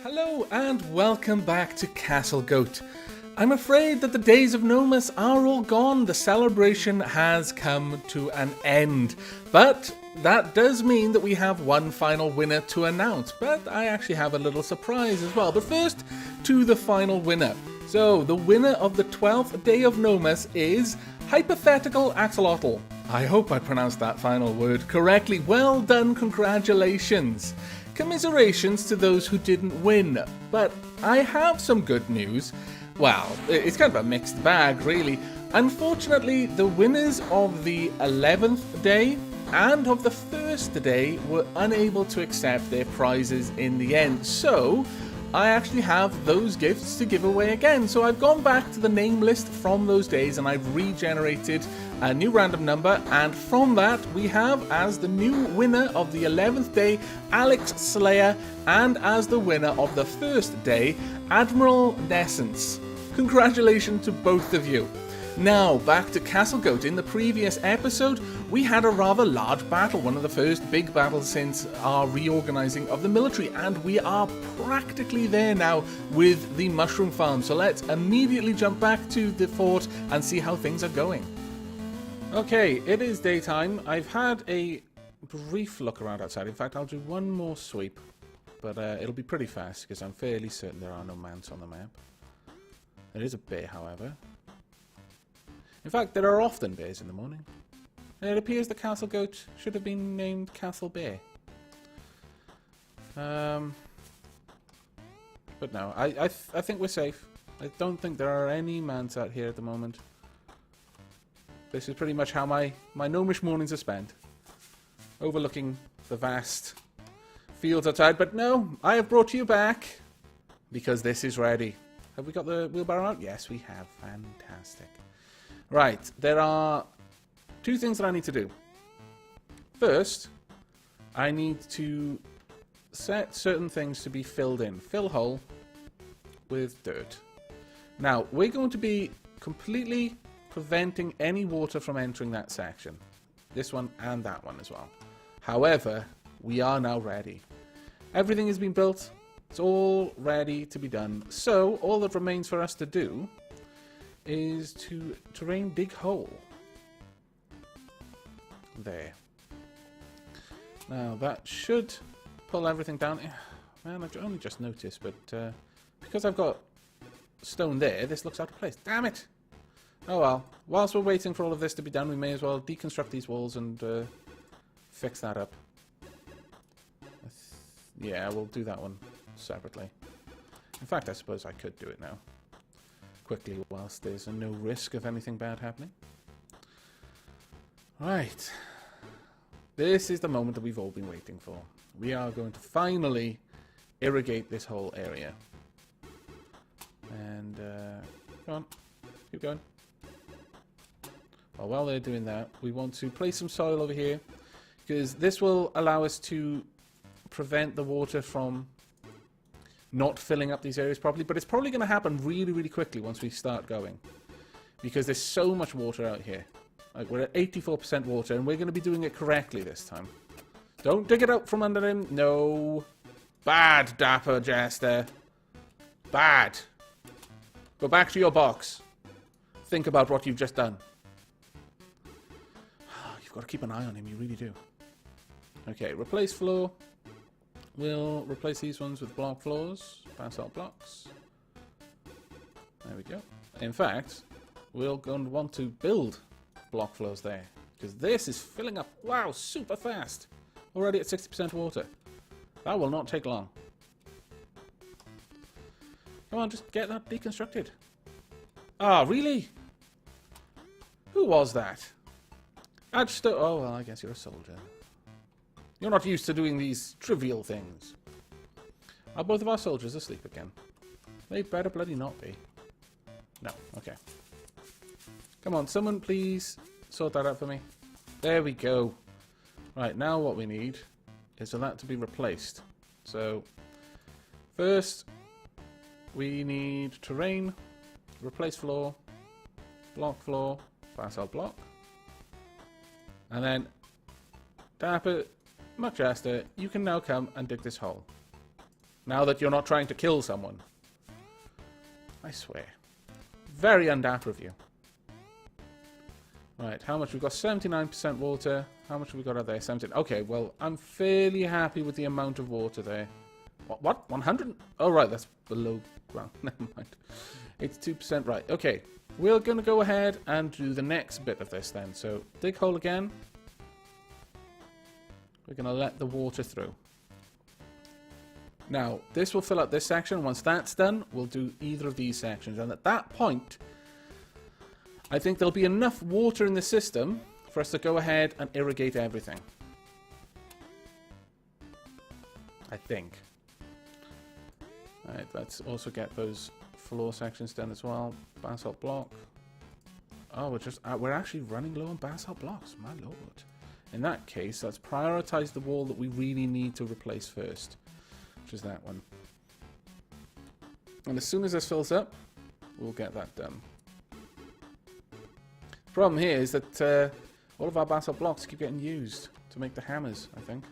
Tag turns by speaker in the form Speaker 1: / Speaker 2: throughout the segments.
Speaker 1: Hello and welcome back to Castlegoat. I'm afraid that the days of Nomus are all gone. The celebration has come to an end. But that does mean that we have one final winner to announce. But I actually have a little surprise as well. But first, to the final winner. So, the winner of the 12th day of Nomus is Hypothetical Axolotl. I hope I pronounced that final word correctly. Well done, congratulations. Commiserations to those who didn't win, but I have some good news. Well, it's kind of a mixed bag, really. Unfortunately, the winners of the 11th day and of the first day were unable to accept their prizes in the end, so I actually have those gifts to give away again. So I've gone back to the name list from those days and I've regenerated a new random number, and from that we have as the new winner of the 11th day Alex Slayer, and as the winner of the first day Admiral Nessence. Congratulations to both of you. Now back to Castlegoat. In the previous episode we had a rather large battle, one of the first big battles since our reorganizing of the military, and we are practically there now with the mushroom farm. So let's immediately jump back to the fort and see how things are going. Okay, it is daytime. I've had a brief look around outside. In fact, I'll do one more sweep, but it'll be pretty fast because I'm fairly certain there are no mounts on the map. There is a bear, however. In fact, there are often bears in the morning. It appears the Castlegoat should have been named Castle Bear. But no, I think we're safe. I don't think there are any mounts out here at the moment. This is pretty much how my gnomish mornings are spent. Overlooking the vast fields outside. But no, I have brought you back because this is ready. Have we got the wheelbarrow out? Yes, we have. Fantastic. Right, there are two things that I need to do. First, I need to set certain things to be filled in. Fill hole with dirt. Now, we're going to be completely preventing any water from entering that section. This one and that one as well. However, we are now ready. Everything has been built. It's all ready to be done. So, all that remains for us to do is to terrain dig hole. There. Now, that should pull everything down. Man, I've only just noticed, but because I've got stone there, this looks out of place. Damn it! Oh well, whilst we're waiting for all of this to be done, we may as well deconstruct these walls and fix that up. Yeah, we'll do that one separately. In fact, I suppose I could do it now. Quickly, whilst there's no risk of anything bad happening. Right. This is the moment that we've all been waiting for. We are going to finally irrigate this whole area. And, come on, keep going. Well, while they're doing that, we want to place some soil over here, because this will allow us to prevent the water from not filling up these areas properly. But it's probably going to happen really, really quickly once we start going, because there's so much water out here. Like, we're at 84% water, and we're going to be doing it correctly this time. Don't dig it out from under him. No. Bad, Dapper Jester. Bad. Go back to your box. Think about what you've just done. You've got to keep an eye on him, you really do. Okay, replace floor. We'll replace these ones with block floors. Basalt blocks. There we go. In fact, we're going to want to build block floors there, because this is filling up, wow, super fast. Already at 60% water. That will not take long. Come on, just get that deconstructed. Ah, really? Who was that? Oh, well, I guess you're a soldier. You're not used to doing these trivial things. Are both of our soldiers asleep again? They better bloody not be. No, okay. Come on, someone please sort that out for me. There we go. Right, now what we need is for that to be replaced. So, first, we need terrain, replace floor, block floor, basalt block. And then, Dapper Muckchester, you can now come and dig this hole. Now that you're not trying to kill someone. I swear. Very undapper of you. Right, how much? We've got 79% water. How much have we got out there? 17. Okay, well, I'm fairly happy with the amount of water there. What? 100? Oh, right, that's below ground. Never mind. 82%. Right, okay. We're going to go ahead and do the next bit of this then. So, dig hole again. We're going to let the water through. Now, this will fill up this section. Once that's done, we'll do either of these sections. And at that point, I think there'll be enough water in the system for us to go ahead and irrigate everything. I think. Alright, let's also get those floor sections done as well. Basalt block. Oh, we're actually running low on basalt blocks. My lord. In that case, let's prioritize the wall that we really need to replace first. Which is that one. And as soon as this fills up, we'll get that done. The problem here is that all of our basalt blocks keep getting used to make the hammers, I think.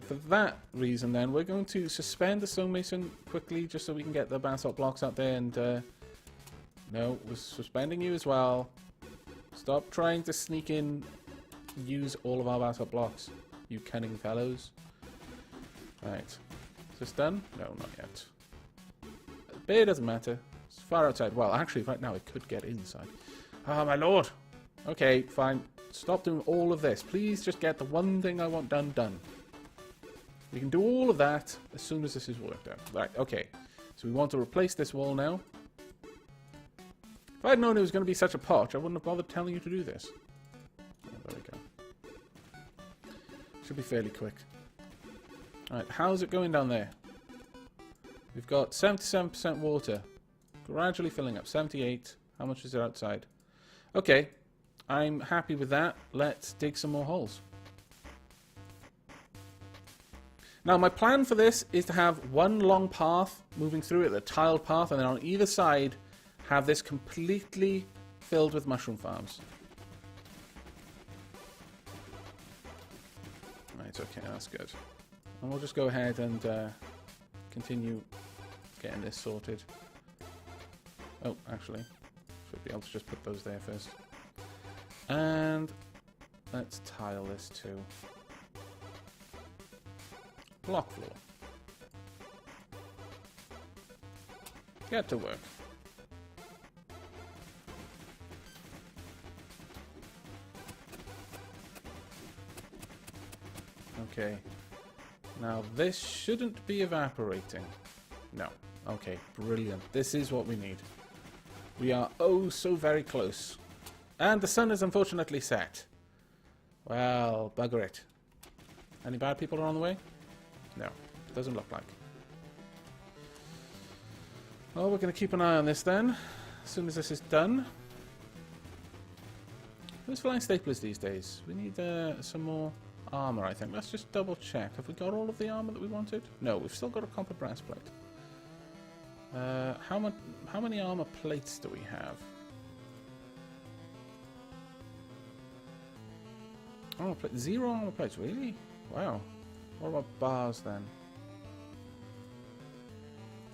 Speaker 1: For that reason then, we're going to suspend the stonemason quickly just so we can get the basalt blocks out there and... no, we're suspending you as well. Stop trying to sneak in, use all of our basalt blocks, you cunning fellows. Right. Is this done? No, not yet. But it doesn't matter. It's far outside. Well, actually, right now it could get inside. Oh, my lord! Okay, fine. Stop doing all of this. Please just get the one thing I want done. We can do all of that as soon as this is worked out. Right, okay. So we want to replace this wall now. If I'd known it was going to be such a potch, I wouldn't have bothered telling you to do this. Oh, there we go. Should be fairly quick. Alright, how's it going down there? We've got 77% water. Gradually filling up. 78. How much is it outside? Okay, I'm happy with that. Let's dig some more holes. Now, my plan for this is to have one long path moving through it, a tiled path, and then on either side have this completely filled with mushroom farms. Right, okay, that's good. And we'll just go ahead and continue getting this sorted. Oh, actually, should be able to just put those there first. And let's tile this too. Block floor. Get to work. Okay. Now this shouldn't be evaporating. No. Okay, brilliant. This is what we need. We are oh so very close. And the sun is unfortunately set. Well, bugger it. Any bad people are on the way? No, doesn't look like. Well, we're going to keep an eye on this then, as soon as this is done. Who's flying staplers these days? We need some more armor, I think. Let's just double check. Have we got all of the armor that we wanted? No, we've still got a copper breastplate. How many armor plates do we have? Armor plate, 0 armor plates, really? Wow. What about bars then?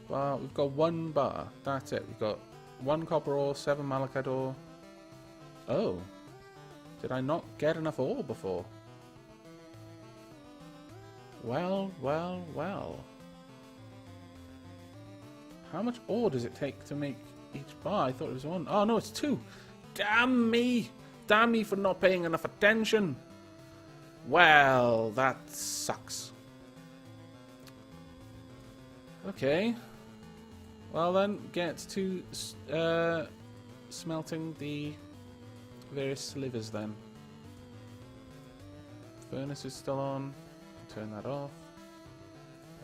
Speaker 1: Bar, we've got 1 bar. That's it. We've got 1 copper ore, 7 malachite ore. Oh. Did I not get enough ore before? Well, well, well. How much ore does it take to make each bar? I thought it was 1. Oh, no, it's 2. Damn me! Damn me for not paying enough attention! Well, that sucks. Okay. Well then, get to smelting the various slivers then. Furnace is still on. Turn that off.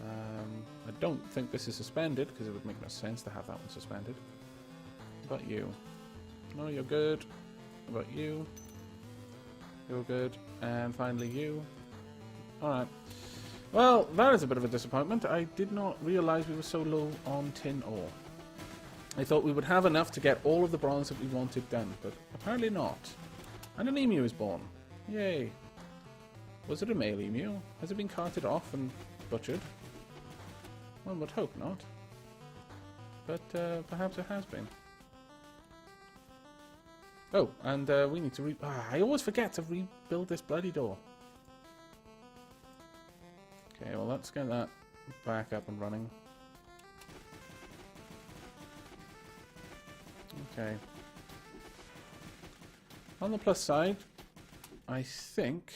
Speaker 1: I don't think this is suspended, because it would make no sense to have that one suspended. How about you? No, you're good. How about you? You're good. And finally you. Alright. Well, that is a bit of a disappointment. I did not realise we were so low on tin ore. I thought we would have enough to get all of the bronze that we wanted done, but apparently not. And an emu is born. Yay. Was it a male emu? Has it been carted off and butchered. One would hope not. But perhaps it has been. Oh, and we need to I always forget to rebuild this bloody door. Okay, well, let's get that back up and running. Okay. On the plus side, I think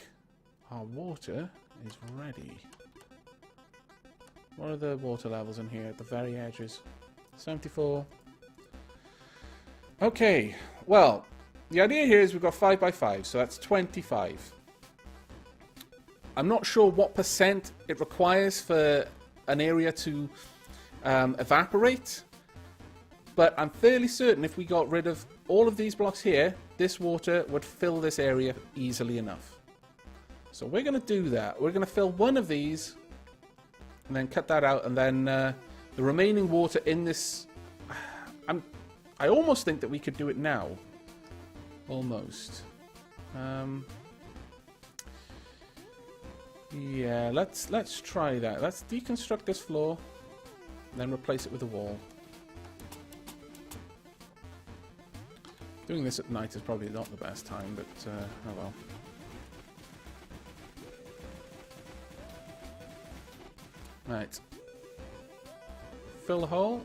Speaker 1: our water is ready. What are the water levels in here at the very edges? 74. Okay, well, the idea here is we've got 5 by 5, so that's 25. I'm not sure what percent it requires for an area to evaporate, but I'm fairly certain if we got rid of all of these blocks here, this water would fill this area easily enough. So we're going to do that. We're going to fill one of these and then cut that out, and then the remaining water in this... I almost think that we could do it now. Almost. Yeah, let's try that. Let's deconstruct this floor, then replace it with a wall. Doing this at night is probably not the best time, but oh well. Right. Fill the hole.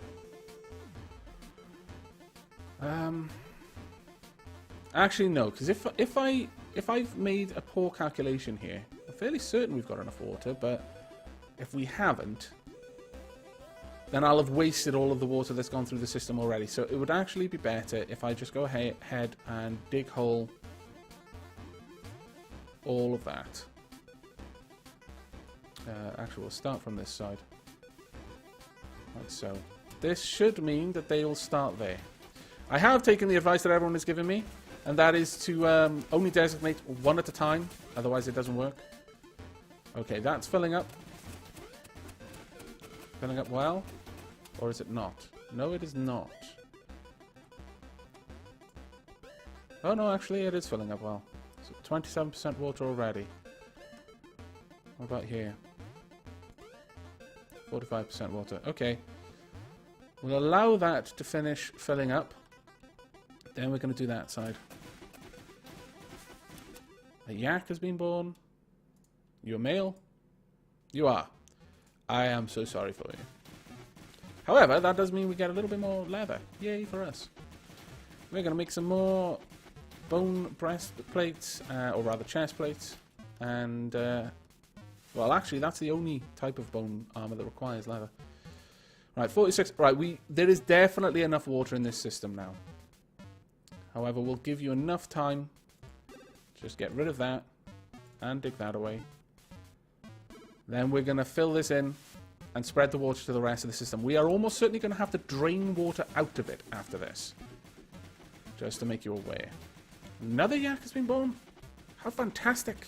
Speaker 1: Actually, no, because if I've made a poor calculation here, I'm fairly certain we've got enough water, but if we haven't, then I'll have wasted all of the water that's gone through the system already. So it would actually be better if I just go ahead and dig hole all of that. Actually, we'll start from this side. Like so. This should mean that they will start there. I have taken the advice that everyone has given me, and that is to only designate one at a time, otherwise it doesn't work. Okay, that's filling up. Filling up well. Or is it not? No, it is not. Oh no, actually it is filling up well. So 27% water already. What about here? 45% water. Okay. We'll allow that to finish filling up. Then we're going to do that side. A yak has been born. You're male? You are. I am so sorry for you. However, that does mean we get a little bit more leather. Yay for us. We're going to make some more bone breastplates, or rather chest plates. And, well, actually, that's the only type of bone armor that requires leather. Right, 46. Right, there is definitely enough water in this system now. However, we'll give you enough time. Just get rid of that and dig that away. Then we're going to fill this in and spread the water to the rest of the system. We are almost certainly going to have to drain water out of it after this. Just to make you aware. Another yak has been born? How fantastic.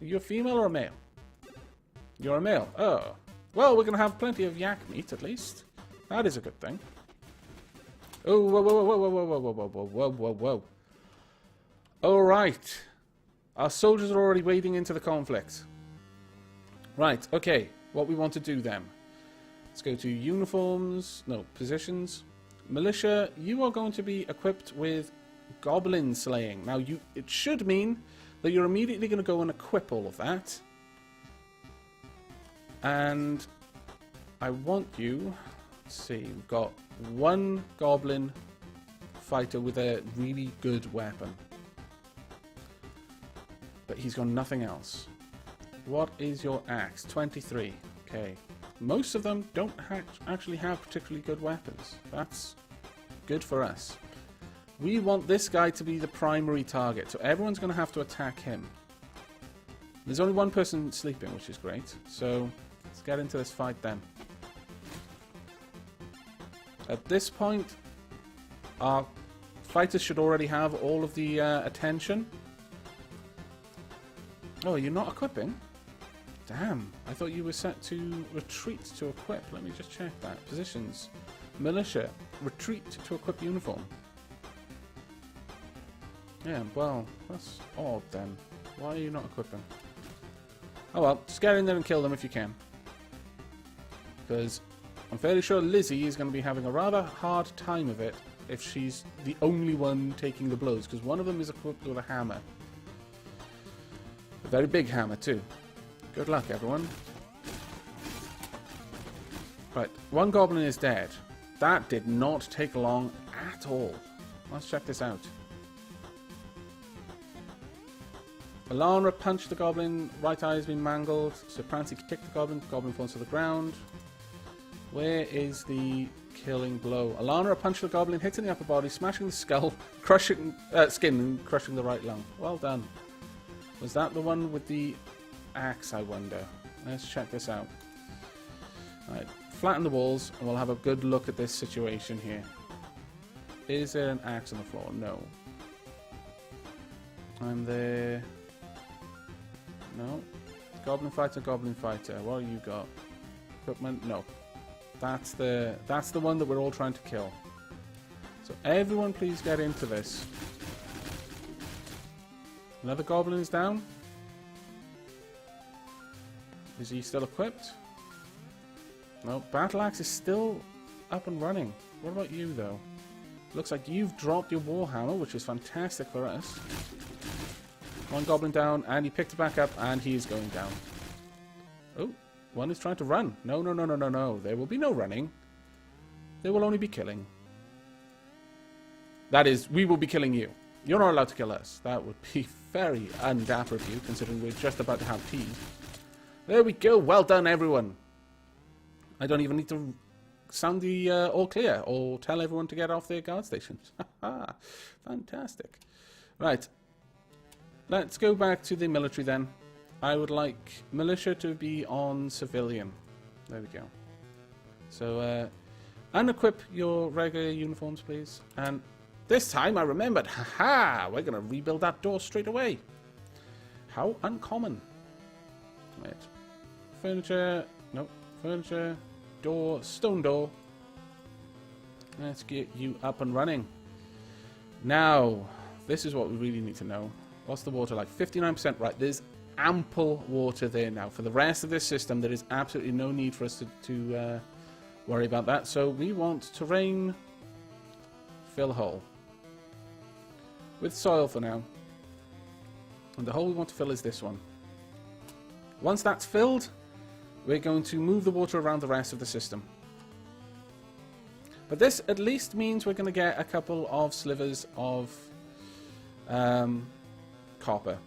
Speaker 1: Are you a female or a male? You're a male. Oh. Well, we're going to have plenty of yak meat, at least. That is a good thing. Oh, whoa, whoa, whoa, whoa, whoa, whoa, whoa, whoa, whoa, whoa, whoa. Alright. Our soldiers are already wading into the conflict. Right, okay. What we want to do then. Let's go to uniforms. No, positions. Militia, you are going to be equipped with goblin slaying. Now, it should mean that you're immediately going to go and equip all of that. And I want you... Let's see, we've got one goblin fighter with a really good weapon. But he's got nothing else. What is your axe? 23. Okay. Most of them don't actually have particularly good weapons. That's good for us. We want this guy to be the primary target, so everyone's going to have to attack him. There's only one person sleeping, which is great. So let's get into this fight then. At this point, our fighters should already have all of the attention. Oh, you're not equipping? Damn, I thought you were set to retreat to equip. Let me just check that. Positions. Militia. Retreat to equip uniform. Yeah, well, that's odd then. Why are you not equipping? Oh well, just get in there and kill them if you can. Because I'm fairly sure Lizzie is going to be having a rather hard time of it if she's the only one taking the blows. Because one of them is equipped with a hammer. A very big hammer too. Good luck, everyone. Right, one goblin is dead. That did not take long at all. Let's check this out. Alana punched the goblin, right eye has been mangled. So Prancy kicked the goblin falls to the ground. Where is the killing blow? Alana punched the goblin, hitting the upper body, smashing the skull, crushing skin, and crushing the right lung. Well done. Was that the one with the axe, I wonder? Let's check this out. Alright, flatten the walls, and we'll have a good look at this situation here. Is there an axe on the floor? No. I'm there. No. Goblin fighter, goblin fighter. What have you got? Equipment? No. That's the one that we're all trying to kill. So everyone please get into this. Another goblin is down. Is he still equipped? No. Battle axe is still up and running. What about you though? Looks like you've dropped your warhammer, which is fantastic for us. One goblin down, and he picked it back up, and he is going down. Oh, one is trying to run. No, no, no, no, no, no. There will be no running. There will only be killing. That is, we will be killing you. You're not allowed to kill us. That would be very undapper of you, considering we're just about to have tea. There we go. Well done, everyone. I don't even need to sound the all clear or tell everyone to get off their guard stations. Fantastic. Right. Let's go back to the military then. I would like militia to be on civilian. There we go. So, unequip your regular uniforms, please. And this time I remembered. Haha! We're going to rebuild that door straight away. How uncommon. Right. Furniture. Nope. Furniture. Door. Stone door. Let's get you up and running. Now, this is what we really need to know. What's the water like? 59%. Right, there's ample water there now. For the rest of this system, there is absolutely no need for us to worry about that. So we want terrain, fill hole. With soil for now. And the hole we want to fill is this one. Once that's filled, we're going to move the water around the rest of the system. But this at least means we're going to get a couple of slivers of copper.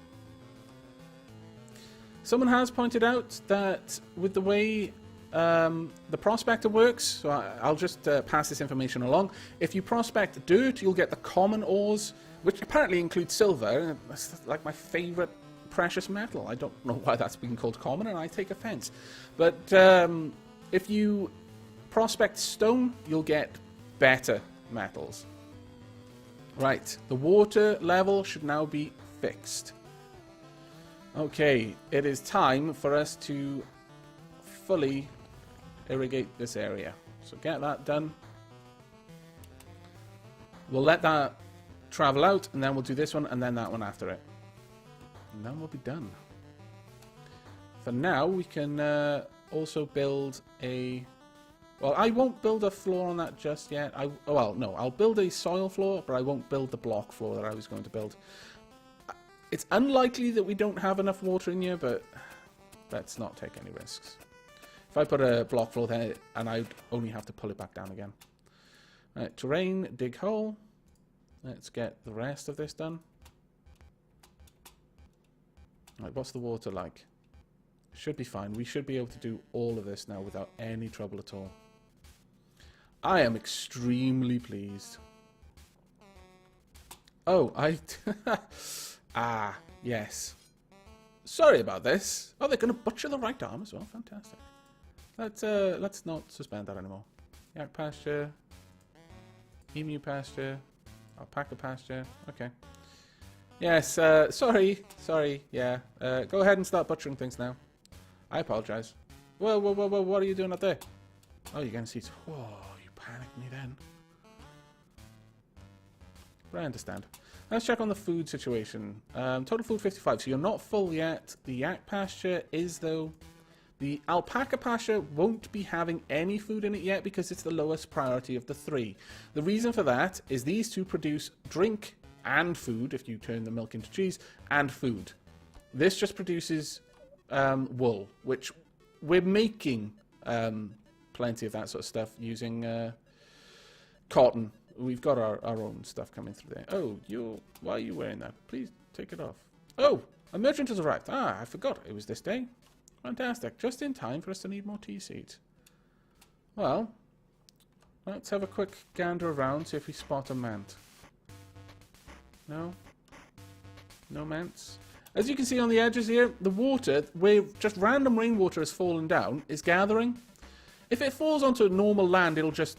Speaker 1: Someone has pointed out that with the way the prospector works, so I'll just pass this information along. If you prospect dirt, you'll get the common ores, which apparently include silver. That's like my favorite precious metal. I don't know why that's being called common, and I take offense. But if you prospect stone, you'll get better metals. Right, the water level should now be fixed. Okay, it is time for us to fully irrigate this area. So get that done. We'll let that travel out, and then we'll do this one, and then that one after it. And then we'll be done. For now, we can also build a... Well, I won't build a floor on that just yet. Well, no, I'll build a soil floor, but I won't build the block floor that I was going to build. It's unlikely that we don't have enough water in here, but let's not take any risks. If I put a block floor there, and I'd only have to pull it back down again. Right, terrain, dig hole. Let's get the rest of this done. Right, what's the water like? Should be fine. We should be able to do all of this now without any trouble at all. I am extremely pleased. Oh, ah, yes. Sorry about this. Oh, they're going to butcher the right arm as well. Fantastic. Let's not suspend that anymore. Yak pasture. Emu pasture. Alpaca pasture. Okay. Yes, sorry, yeah. Go ahead and start butchering things now. I apologize. Whoa, what are you doing up there? Oh, you're getting seats. Whoa, you panicked me then. But I understand. Let's check on the food situation. Total food 55, so you're not full yet. The yak pasture is, though. The alpaca pasture won't be having any food in it yet because it's the lowest priority of the 3. The reason for that is these two produce drink and food, if you turn the milk into cheese, and food. This just produces wool, which we're making plenty of that sort of stuff using cotton. We've got our own stuff coming through there. Oh, why are you wearing that? Please take it off. Oh, a merchant has arrived. Ah, I forgot it was this day. Fantastic. Just in time for us to need more tea seeds. Well, let's have a quick gander around, see if we spot a mant. No? No mants? As you can see on the edges here, the water, where just random rainwater has fallen down, is gathering. If it falls onto normal land, it'll just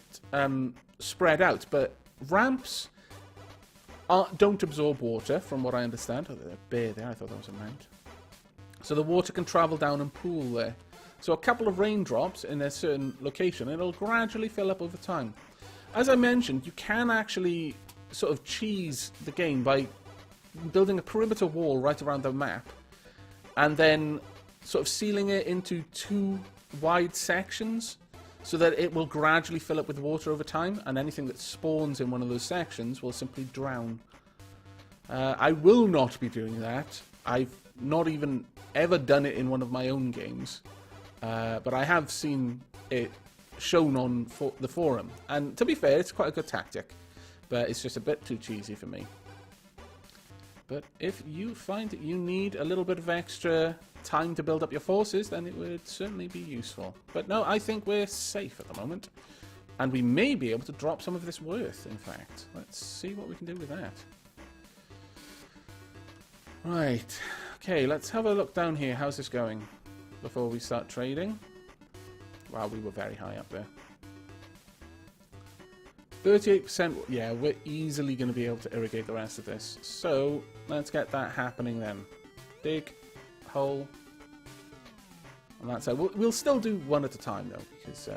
Speaker 1: spread out, but ramps don't absorb water, from what I understand. Oh, there's a bear there. I thought that was a mount. So the water can travel down and pool there. So a couple of raindrops in a certain location, it'll gradually fill up over time. As I mentioned, you can actually sort of cheese the game by building a perimeter wall right around the map, and then sort of sealing it into 2 wide sections, so that it will gradually fill up with water over time, and anything that spawns in one of those sections will simply drown. I will not be doing that. I've not even ever done it in one of my own games, but I have seen it shown on the forum, and to be fair, it's quite a good tactic, but it's just a bit too cheesy for me. But if you find that you need a little bit of extra time to build up your forces, then it would certainly be useful. But no, I think we're safe at the moment. And we may be able to drop some of this worth, in fact. Let's see what we can do with that. Right. Okay, let's have a look down here. How's this going before we start trading? Wow, we were very high up there. 38%, yeah, we're easily going to be able to irrigate the rest of this. So, let's get that happening then. Dig, hole, and that's it. We'll still do one at a time though, because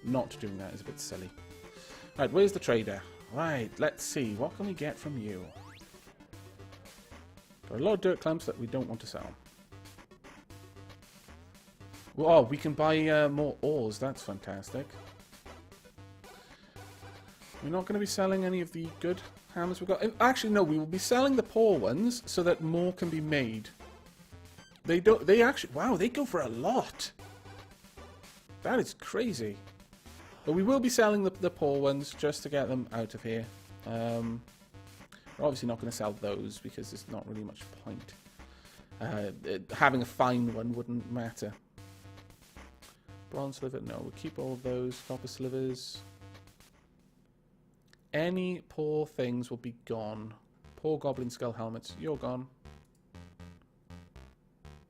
Speaker 1: not doing that is a bit silly. Right, where's the trader? Right, let's see, what can we get from you? Got a lot of dirt clumps that we don't want to sell. Oh, we can buy more ores, that's fantastic. We're not going to be selling any of the good hammers we've got. Actually, no, we will be selling the poor ones so that more can be made. They actually, wow, they go for a lot. That is crazy. But we will be selling the poor ones just to get them out of here. We're obviously not going to sell those because there's not really much point. Having a fine one wouldn't matter. Bronze sliver, no, we'll keep all of those. Copper slivers. Any poor things will be gone. Poor goblin skull helmets, you're gone.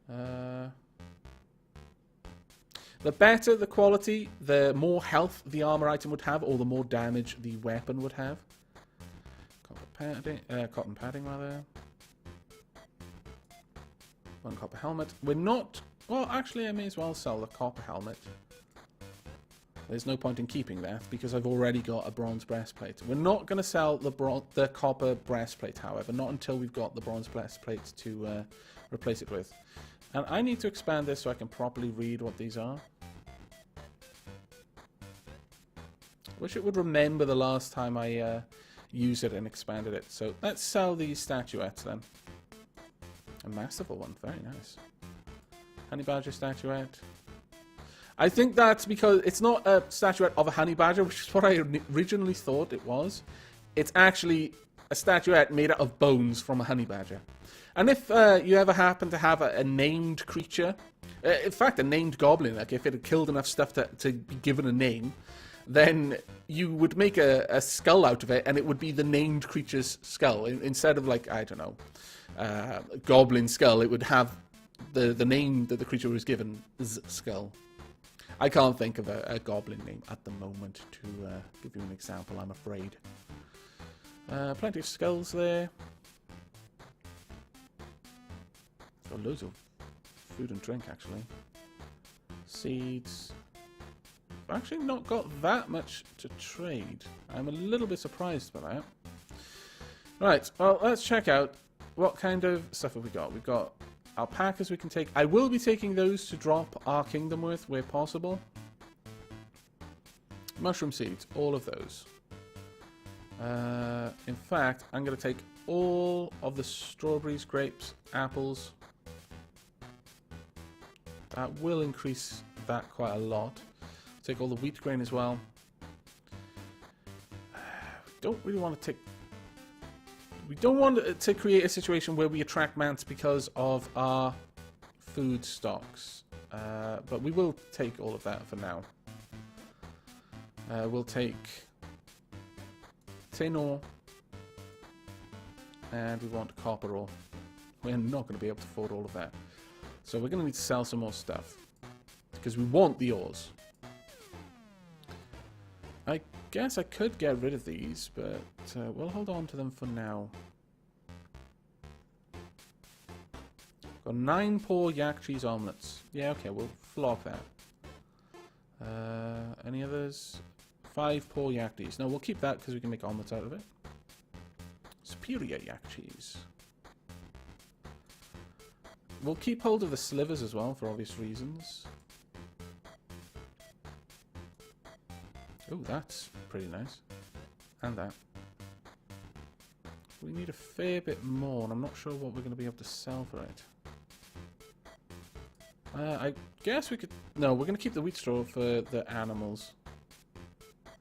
Speaker 1: The better the quality, the more health the armor item would have, or the more damage the weapon would have. Cotton padding rather. 1 copper helmet. We're not... Well, actually, I may as well sell the copper helmet. There's no point in keeping that because I've already got a bronze breastplate. We're not going to sell the copper breastplate, however, not until we've got the bronze breastplate to replace it with. And I need to expand this so I can properly read what these are. Wish it would remember the last time I used it and expanded it. So let's sell these statuettes then. A masterful one, very nice. Honey badger statuette. I think that's because it's not a statuette of a honey badger, which is what I originally thought it was. It's actually a statuette made out of bones from a honey badger. And if you ever happen to have a named creature, in fact a named goblin, like if it had killed enough stuff to be given a name, then you would make a skull out of it, and it would be the named creature's skull. Instead of, like, I don't know, a goblin skull, it would have the name that the creature was given, skull. I can't think of a goblin name at the moment to give you an example, I'm afraid. Plenty of skulls there. Got loads of food and drink, actually. Seeds. I've actually not got that much to trade. I'm a little bit surprised by that. Right, well, let's check out what kind of stuff have we got. We've got alpacas we can take. I will be taking those to drop our kingdom with where possible. Mushroom seeds, all of those. In fact, I'm going to take all of the strawberries, grapes, apples. That will increase that quite a lot. Take all the wheat grain as well. Don't really want to take... We don't want to create a situation where we attract mants because of our food stocks. But we will take all of that for now. We'll take tin ore. And we want copper ore. We're not going to be able to afford all of that. So we're going to need to sell some more stuff. Because we want the ores. I guess I could get rid of these, but we'll hold on to them for now. Got 9 poor yak cheese omelets. Yeah, okay, we'll flog that. Any others? 5 poor yak cheese. No, we'll keep that because we can make omelets out of it. Superior yak cheese. We'll keep hold of the slivers as well, for obvious reasons. Oh, that's pretty nice. And that. We need a fair bit more, and I'm not sure what we're going to be able to sell for it. I guess we could... No, we're going to keep the wheat straw for the animals.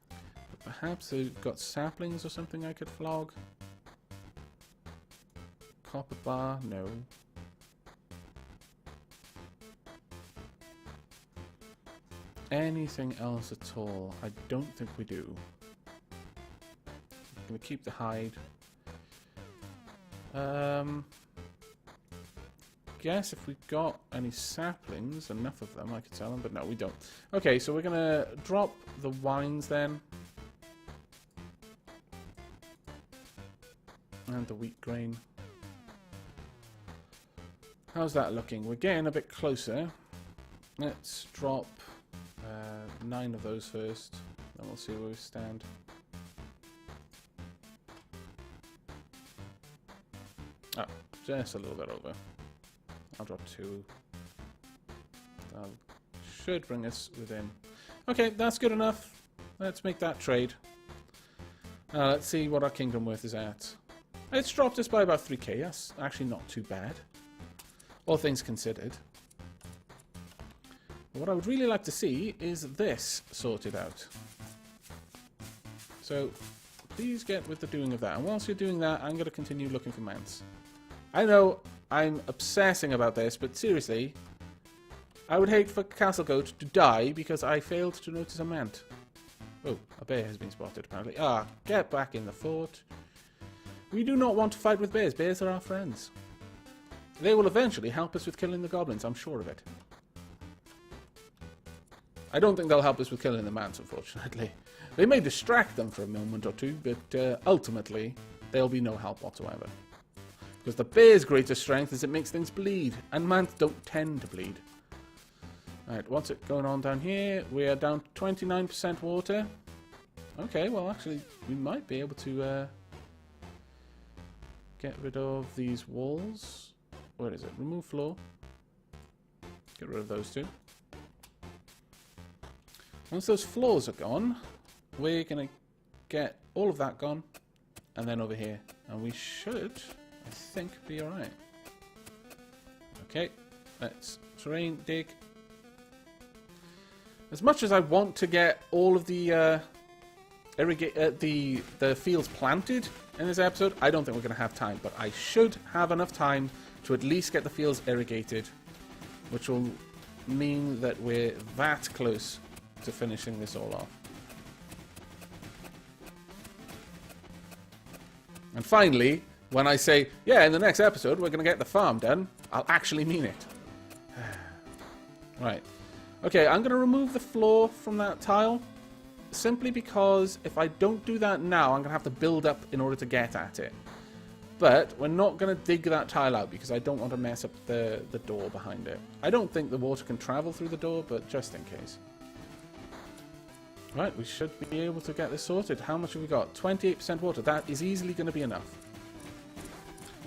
Speaker 1: But perhaps they've got saplings or something I could flog. Copper bar? No. Anything else at all? I don't think we do. I'm going to keep the hide. Guess if we got any saplings, enough of them, I could sell them, but no, we don't. Okay, so we're going to drop the wines then. And the wheat grain. How's that looking? We're getting a bit closer. Let's drop 9 of those first, then we'll see where we stand. Oh, just a little bit over. I'll drop 2. That should bring us within. Okay, that's good enough. Let's make that trade. Let's see what our kingdom worth is at. It's dropped us by about 3k. That's actually not too bad, all things considered. What I would really like to see is this sorted out. So, please get with the doing of that. And whilst you're doing that, I'm going to continue looking for mants. I know I'm obsessing about this, but seriously, I would hate for Castlegoat to die because I failed to notice a mant. Oh, a bear has been spotted apparently. Ah, get back in the fort. We do not want to fight with bears. Bears are our friends. They will eventually help us with killing the goblins, I'm sure of it. I don't think they'll help us with killing the mants, unfortunately. They may distract them for a moment or two, but ultimately, they'll be no help whatsoever. Because the bear's greatest strength is it makes things bleed, and mants don't tend to bleed. Alright, what's it going on down here? We are down to 29% water. Okay, well actually, we might be able to get rid of these walls. Where is it? Remove floor. Get rid of those two. Once those floors are gone, we're going to get all of that gone, and then over here. And we should, I think, be alright. Okay, let's terrain dig. As much as I want to get all of the the fields planted in this episode, I don't think we're going to have time. But I should have enough time to at least get the fields irrigated, which will mean that we're that close to finishing this all off. And finally, when I say, yeah, in the next episode we're going to get the farm done, I'll actually mean it. Right. Okay, I'm going to remove the floor from that tile, simply because if I don't do that now, I'm going to have to build up in order to get at it. But we're not going to dig that tile out because I don't want to mess up the door behind it. I don't think the water can travel through the door, but just in case. Right, we should be able to get this sorted. How much have we got? 28% water. That is easily going to be enough.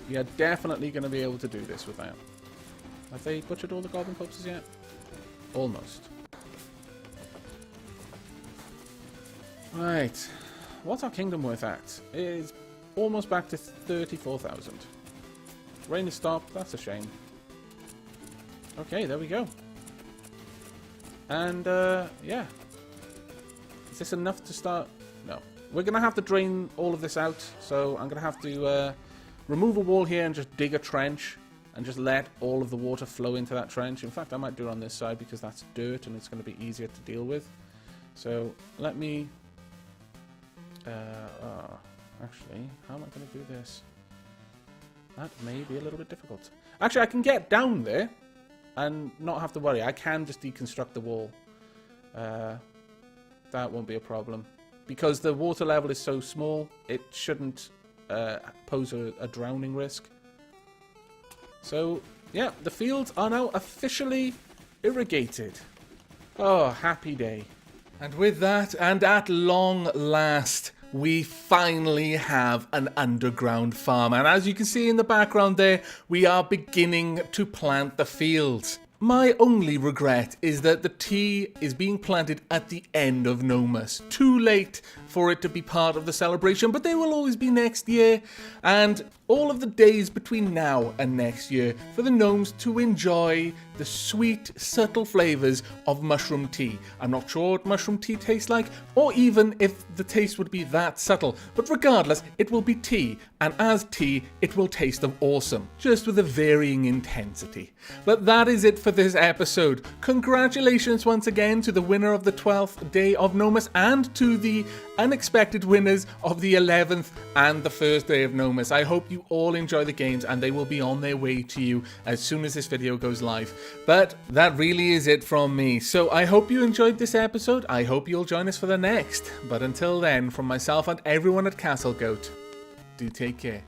Speaker 1: We are definitely going to be able to do this with that. Have they butchered all the goblin corpses yet? Almost. Right. What's our kingdom worth at? It is almost back to 34,000. Rain has stopped. That's a shame. Okay, there we go. And, yeah. Is this enough to start? No. We're going to have to drain all of this out. So I'm going to have to remove a wall here and just dig a trench. And just let all of the water flow into that trench. In fact, I might do it on this side because that's dirt and it's going to be easier to deal with. So let me... actually, how am I going to do this? That may be a little bit difficult. Actually, I can get down there and not have to worry. I can just deconstruct the wall. That won't be a problem. Because the water level is so small, it shouldn't pose a drowning risk. So, yeah, the fields are now officially irrigated. Oh, happy day. And with that, and at long last, we finally have an underground farm. And as you can see in the background there, we are beginning to plant the fields. My only regret is that the tea is being planted at the end of Nomus. Too late for it to be part of the celebration, but they will always be next year. And all of the days between now and next year for the gnomes to enjoy the sweet, subtle flavors of mushroom tea. I'm not sure what mushroom tea tastes like, or even if the taste would be that subtle. But regardless, it will be tea, and as tea, it will taste of awesome, just with a varying intensity. But that is it for this episode. Congratulations once again to the winner of the 12th day of Nomus, and to the unexpected winners of the 11th and the first day of Nomus. I hope you all enjoy the games, and they will be on their way to you as soon as this video goes live. But that really is it from me. So I hope you enjoyed this episode. I hope you'll join us for the next. But until then, from myself and everyone at Castlegoat, do take care.